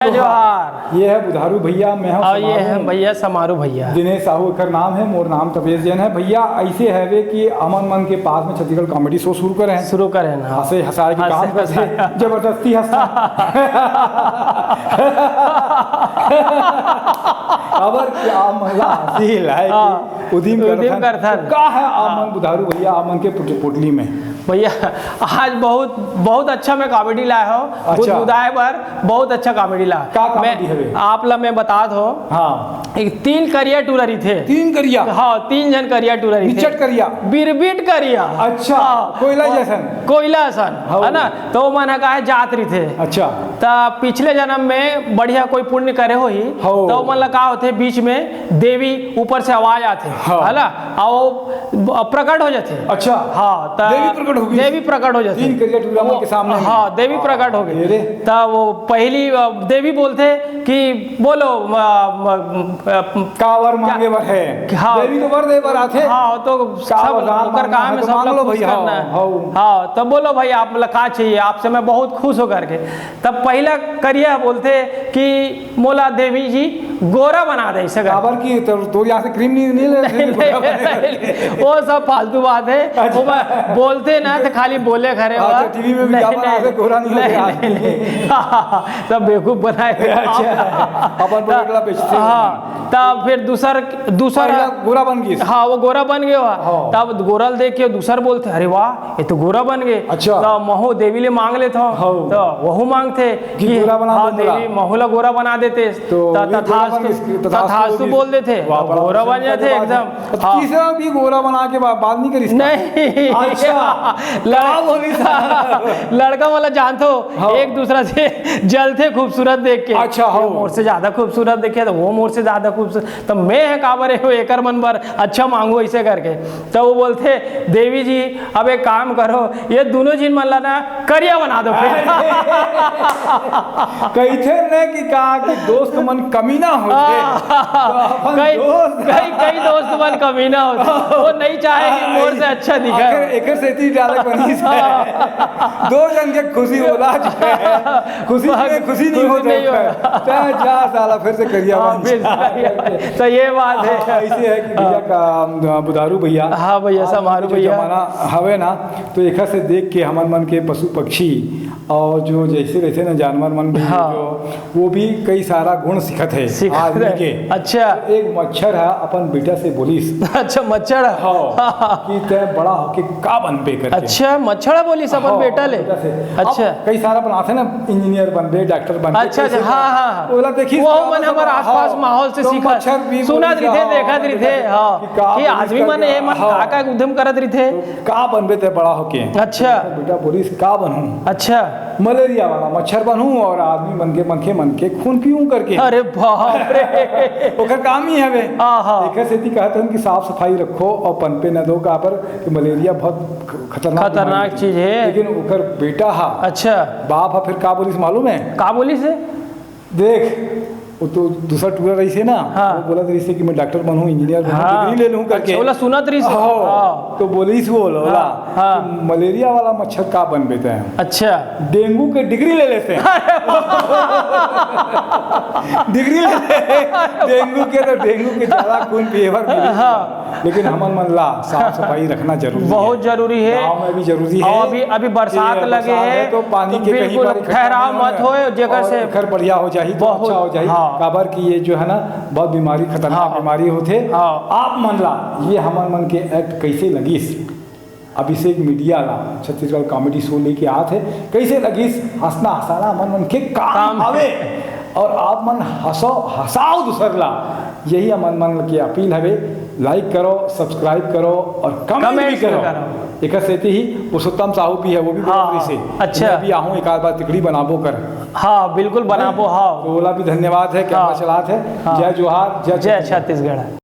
जोहार। ये है बुधारू भैया, मैं हूँ और ये है भैया समारू भैया। दिनेश साहू एकर नाम है, मोर नाम तपेश जैन है। भैया ऐसे है वे कि अमन मन के पास में छत्तीसगढ़ कॉमेडी शो शुरू करें ना हंसे हंसाए के काम करते जबरदस्ती हंसा खबर क्या मजा हासिल है कि उदिम करथन का है अमन बुधारू भैया अमन के पोटली में। भैया आज बहुत अच्छा मैं कॉमेडी लाया हूँ। अच्छा। बुधाए पर बहुत अच्छा कॉमेडी ला मैं आप ला मैं बता दो। हाँ, एक 3 करिया टूररी थे। 3 करिया? हाँ, 3 जन करिया टूररी थे। करिया बिरबिट करिया। अच्छा। हाँ, कोयला जैसन कोयला सन है ना। तो मन का है जात्री थे। अच्छा। तो पिछले जन्म में बढ़िया कोई पुण्य करे हो ही तो मन का होते बीच में देवी ऊपर से आवाज आते है ना और प्रकट हो जाते। अच्छा। हाँ, देवी प्रकट हो जाती। 3 करिया टूरा के सामने। हाँ, देवी प्रकट हो गई। तब वो पहली देवी बोलते कि बोलो का वर मांगे वर है। हाँ, देवी तो वर दे वर आथे। हाँ, तो सब काम में सब लोग खुश करना है। हाँ, तब बोलो भाई आप का चाहिए, आपसे मैं बहुत खुश हो करके। तब पहला करिया बोलते कि मोला देवी जी गोरा बना दे सके। की तो यहाँ से क्रीम नहीं ले वो सब फालतू बात है। वो बोलते ना तो खाली बोले खरे टीवी में विज्ञापन आते गोरा नहीं सब बेवकूफ बनाए। तब फिर दूसरा गोरा बन गई। हाँ, वो गोरा बन गया। तब गोरल देख के दूसर बोलते अरे वाह ये तो गोरा बन गए। अच्छा। तो महो देवी ले मांग लेते तो वह मांगते कि देवी महुला गोरा बना देते। तथास्तु बोल देते गोरा बन जाते एकदम। तीसरा भी गोरा बना के बात नहीं करी नहीं। अच्छा। लड़का वाला जानते हो एक दूसरा से जलते खूबसूरत देख के। अच्छा। मोर से ज्यादा खूबसूरत देखे तो वो मोर से ज्यादा खूबसूरत तो मैं है काबर है एकर मन पर अच्छा मांगू ऐसे करके। तो वो बोलते देवी जी अब एक काम करो ये दोनों चीज मन ला ना करिया बना दो। कहते ने कि कहा कि दोस्त मन कमीना होते। कई दोस्त मन कमीना होते वो नहीं चाहे कि मोर से अच्छा दिखे। एकर से इतनी डाले बनी दो जन के खुशी होला खुशी में खुशी नहीं होता जा साला फिर से करिया तो ये बात है। ऐसे है कि भैया का बुधारू भैया। हाँ भैया समारू भैया जमाना हवे ना तो एक से देख के हमन मन के पशु पक्षी और जो जैसे रहते ना जानवर मन भी जो वो भी कई सारा गुण सीखत है आदमी के। अच्छा। एक मच्छर है अपन बेटा से बोलिस। अच्छा मच्छर कि तय बड़ा होके का बनबे करके। अच्छा मच्छर बोलिस अपन बेटा ले। अच्छा। कई सारा बनाते ना इंजीनियर बनबे डॉक्टर बनबे। अच्छा। हाँ बोला देखी वो मन हमारे आसपास माहौल से सीखा सुनत रहे देखत रहे। हाँ कि आदमी मन ये मन का उद्यम करत रहे का बनबे ते बड़ा होके। अच्छा। बेटा बोलिस का बनूं। अच्छा। मलेरिया वाला मच्छर बनूं और आदमी मन के खून पीऊं करके। अरे बाप रे ओकर काम ही हवे। एकर सेती कहते हैं कि साफ सफाई रखो और पनपे न दो का पर कि मलेरिया बहुत खतरनाक चीज है। लेकिन ओकर बेटा हा। अच्छा। बाप हा फिर का बोलिस मालूम है का बोलिस है देख वो तो दूसरा टूरा रही से ना। वो बोला रही से कि मैं डॉक्टर बनूं इंजीनियर बनूं डिग्री ले लूं करके। बोला सुनत रही से। तो बोलिस बोला मलेरिया वाला मच्छर का बन बेते हैं। अच्छा। डेंगू के डिग्री ले लेते हैं। डिग्री ले डेंगू के ज्यादा खून पिएवर लेकिन हमन मन ला साफ सफाई रखना जरूरी है। बहुत जरूरी है। गाँव में भी जरूरी है। अभी बरसात लगे है तो पानी के कहीं पर ठहराव मत हो जेकर से घर बढ़िया हो जाए तो अच्छा हो जाए। काबर की ये जो है ना बहुत बीमारी खतरनाक बीमारी होते। आप मन ला ये हमन मन के एक्ट कैसे लगिस अभिषेक मीडिया ला छत्तीसगढ़ कॉमेडी शो लेके आते कैसे लगिस हंसना हंसाना मन के काम आवे और आप मन हंसाओ दूसर ला यही मन की अपील हवे। लाइक करो सब्सक्राइब करो और कमेंट भी करो। एक सेती ही पुरुषोत्तम साहू भी है वो भी बोल से। अच्छा। भी आहूँ एक आध बार तिकड़ी बनाबो कर। हाँ बिल्कुल बनाबो। हाँ तो बोला भी धन्यवाद है क्या चलात है। जय जोहार जय छत्तीसगढ़।